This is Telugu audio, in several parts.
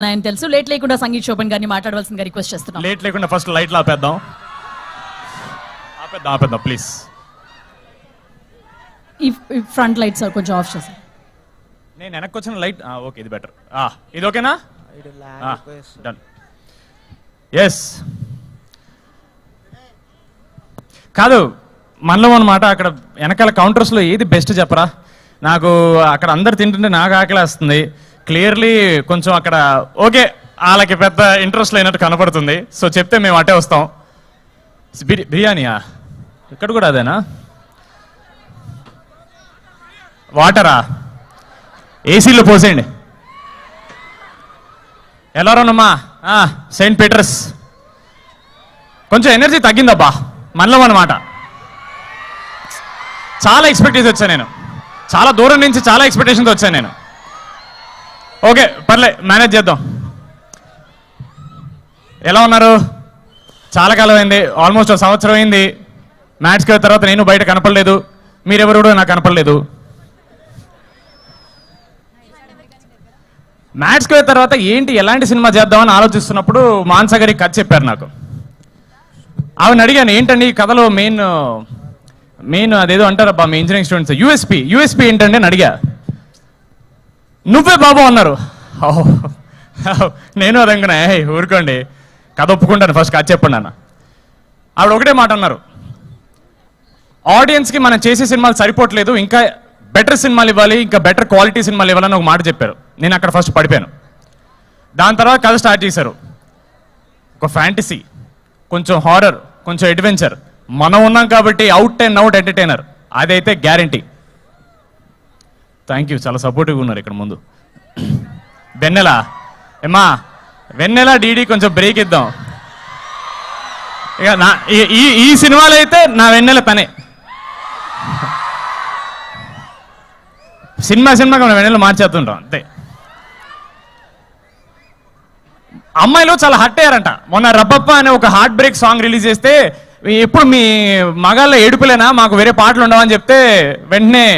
ఆయన తెలుసు. లేట్ లేకుండా సంగీత్ శోభన్ గారిని మాట్లాడవలసిందిగా రిక్వెస్ట్ చేస్తున్నాం. లేట్ లేకుండా ఫస్ట్ లైట్లు ఆపేద్దాం ఆపేద్దాం ప్లీజ్. ఈ ఫ్రంట్ లైట్స్ కొంచెం ఆఫ్ చేశారు. నేను వెనక్కి వచ్చిన లైట్ ఓకే, ఇది బెటర్. ఇది ఓకేనా? డన్. ఎస్ కాదు మనలో అన్నమాట. అక్కడ వెనకాల కౌంటర్స్లో ఏది బెస్ట్ చెప్పరా నాకు. అక్కడ అందరు తింటుంటే నాకు ఆకలేస్తుంది. క్లియర్లీ కొంచెం అక్కడ ఓకే వాళ్ళకి పెద్ద ఇంట్రెస్ట్ లేనట్టు కనపడుతుంది. సో చెప్తే మేము అటే వస్తాం. బిర్యానీయా? ఇక్కడ కూడా అదేనా? వాటరా? ఏసీలో పోసేయండి. ఎలారోనమ్మా? Saint Peter's. కొంచెం ఎనర్జీ తగ్గిందబ్బా మనలో అన్నమాట. చాలా ఎక్స్పెక్టేషన్ వచ్చాను నేను, చాలా దూరం నుంచి చాలా ఎక్స్పెక్టేషన్తో వచ్చాను నేను. ఓకే పర్లే, మేనేజ్ చేద్దాం. ఎలా ఉన్నారు? చాలా కాలం అయింది, ఆల్మోస్ట్ 1 సంవత్సరం అయింది. మ్యాచ్కి వెళ్ళిన తర్వాత నేను బయట కనపడలేదు, మీరెవరు కూడా నాకు కనపడలేదు. మ్యాచ్కి వెళ్ళిన తర్వాత ఏంటి ఎలాంటి సినిమా చేద్దామని ఆలోచిస్తున్నప్పుడు మానస గారికి కథ చెప్పారు నాకు. ఆవిడని అడిగాను ఏంటండి ఈ కథలో మెయిన్ అదేదో అంటారబ్బా మీ ఇంజనీరింగ్ స్టూడెంట్స్ యూఎస్పీ ఏంటండి అని అడిగా. నువ్వే బాబు అన్నారు. నేను అదనుకున్నా ఊరుకోండి కథ ఒప్పుకుంటాను, ఫస్ట్ కథ చెప్పండి అన్న. ఆవిడ ఒకటే మాట అన్నారు, ఆడియన్స్కి మనం చేసే సినిమాలు సరిపోవట్లేదు, ఇంకా బెటర్ సినిమాలు ఇవ్వాలి, ఇంకా బెటర్ క్వాలిటీ సినిమాలు ఇవ్వాలని ఒక మాట చెప్పారు. నేను అక్కడ ఫస్ట్ పడిపోయాను. దాని తర్వాత కథ స్టార్ట్ చేశారు. ఒక ఫ్యాంటసీ, కొంచెం హారర్, కొంచెం అడ్వెంచర్. మనం ఉన్నాం కాబట్టి అవుట్ అండ్ అవుట్ ఎంటర్టైనర్, అదైతే గ్యారంటీ. థ్యాంక్ యూ, చాలా సపోర్టివ్గా ఉన్నారు ఇక్కడ ముందు. వెన్నెల ఏమా, వెన్నెల డీడీ కొంచెం బ్రేక్ ఇద్దాం. ఇక నా ఈ సినిమాలో అయితే నా వెన్నెల తనే. సినిమాకి మనం వెన్నెల మార్చేస్తుంటాం అంతే. అమ్మాయిలు చాలా హర్ట్ అయ్యారంట. మొన్న రబ్బప్ప అనే ఒక హార్ట్ బ్రేక్ సాంగ్ రిలీజ్ చేస్తే ఎప్పుడు మీ మగాళ్ళ ఏడుపులేనా, మాకు వేరే పాటలు ఉండవని చెప్తే వెంటనే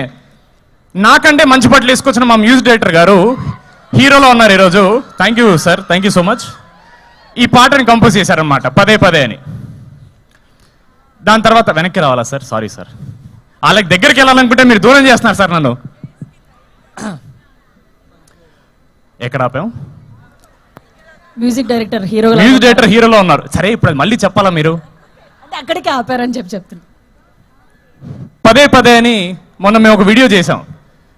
నాకంటే మంచి పాటలు వేసుకొచ్చిన మా మ్యూజిక్ డైరెక్టర్ గారు హీరోలో ఉన్నారు ఈరోజు. Thank you sir, thank you so much. ఈ పాటని కంపోజ్ చేశారనమాట పదే పదే అని. దాని తర్వాత వెనక్కి రావాలా సార్? సారీ సార్, వాళ్ళకి దగ్గరికి వెళ్ళాలనుకుంటే మీరు దూరం చేస్తున్నారు సార్ నన్ను. ఎక్కడ ఆపాం? మ్యూజిక్ డైరెక్టర్ హీరోలో ఉన్నారు. సరే ఇప్పుడు మళ్ళీ చెప్పాలా మీరు? అక్కడికి ఆపారని చెప్తున్నా. పదే పదే అని మొన్న మేము ఒక వీడియో చేసాం.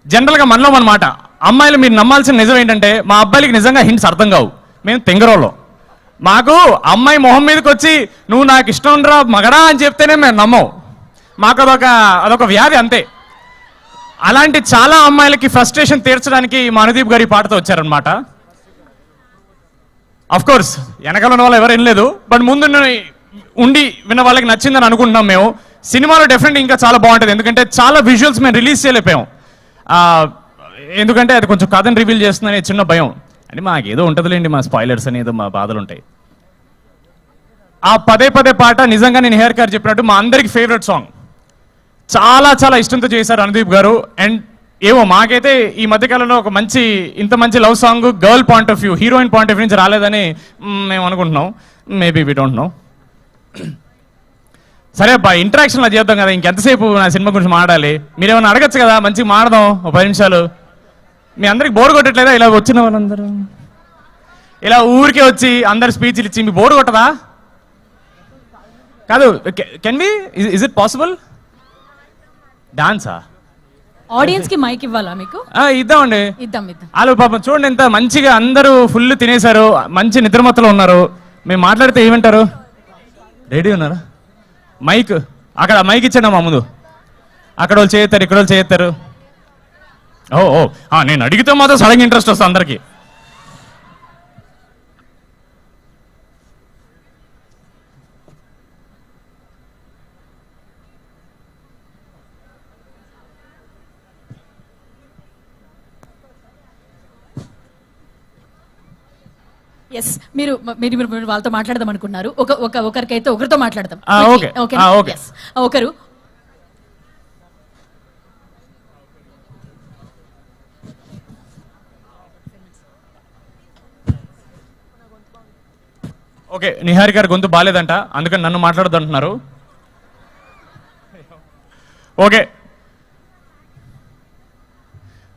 జనరల్గా మనలో అన్నమాట, అమ్మాయిలు మీరు నమ్మాల్సిన నిజం ఏంటంటే మా అబ్బాయిలకి నిజంగా హింట్స్ అర్థం కావు. మేము తెంగరోళ్ళం. మాకు అమ్మాయి మొహం మీదకి వచ్చి నువ్వు నాకు ఇష్టం రా మగడా అని చెప్తేనే మేము నమ్మం. మాకు అదొక వ్యాధి అంతే. అలాంటి చాలా అమ్మాయిలకి ఫ్రస్ట్రేషన్ తీర్చడానికి మా అనుదీప్ గారి పాటతో వచ్చారనమాట. అఫ్ కోర్స్ వెనకాల ఉన్న వాళ్ళు ఎవరు వినలేదు, బట్ ముందు ఉండి విన్న వాళ్ళకి నచ్చిందని అనుకుంటున్నాం మేము. సినిమాలో డెఫినెట్గా ఇంకా చాలా బాగుంటుంది, ఎందుకంటే చాలా విజువల్స్ మేము రిలీజ్ చేయలేకపోయాం. ఎందుకంటే అది కొంచెం కథను రివీల్ చేస్తుందని చిన్న భయం. అంటే మాకు ఏదో ఉంటుందిలేండి, మా స్పాయిలర్స్ అని ఏదో మా బాధలు ఉంటాయి. ఆ పదే పదే పాట నిజంగా నేను హెయిర్ గారు చెప్పినట్టు మా అందరికి ఫేవరెట్ సాంగ్. చాలా చాలా ఇష్టంతో చేశారు అనుదీప్ గారు. అండ్ ఏమో మాకైతే ఈ మధ్యకాలంలో ఒక ఇంత మంచి love song girl point of view, heroine point of view నుంచి రాలేదని మేము అనుకుంటున్నాం. Maybe we don't know. సరే అబ్బా, ఇంటరాక్షన్ అది చేద్దాం కదా, ఇంకెంతసేపు నా సినిమా గురించి మాట్లాడాలి? మీరేమన్నా అడగచ్చు కదా, మంచిగా మాడదాం ఒక 10 నిమిషాలు. మీ అందరికి బోర్ కొట్టట్లేదా ఇలా వచ్చిన వాళ్ళందరూ ఇలా ఊరికే వచ్చి అందరు స్పీచ్లు ఇచ్చి మీ బోర్ కొట్టదా? కాదు, can we, is it possible? డాన్సా? ఆడియన్స్ కి మైక్ ఇవ్వాలా మీకు? ఇద్దామండి, ఇద్దాం. వాళ్ళు పాపం చూడండి ఎంత మంచిగా అందరూ ఫుల్ తినేశారు, మంచి నిద్రమత్తలో ఉన్నారు. మేము మాట్లాడితే ఏమంటారు? రెడీ ఉన్నారా? మైక్ అక్కడ మైక్ ఇచ్చాను మా ముందు. అక్కడ వాళ్ళు చేస్తారు, ఇక్కడ వాళ్ళు చేస్తారు. నేను అడిగితే మాత్రం సడన్గా ఇంట్రెస్ట్ వస్తుంది అందరికీ. ఎస్, మీరు వాళ్ళతో మాట్లాడదాం అనుకున్నారు. ఒకరికైతే ఒకరితో మాట్లాడదాం. ఒకరు ఓకే, నిహారి గారి గొంతు బాగాలేదంట, అందుకని నన్ను మాట్లాడద్దు అంటున్నారు. ఓకే,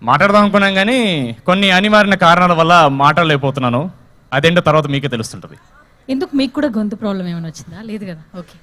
మాట్లాడదాం అనుకున్నాం కానీ కొన్ని అనివార్య కారణాల వల్ల మాట్లాడలేకపోతున్నాను. అదేంటో తర్వాత మీకే తెలుస్తుంటుంది. ఎందుకు మీకు కూడా గొంతు ప్రాబ్లం ఏమైనా వచ్చిందా? లేదు కదా, ఓకే.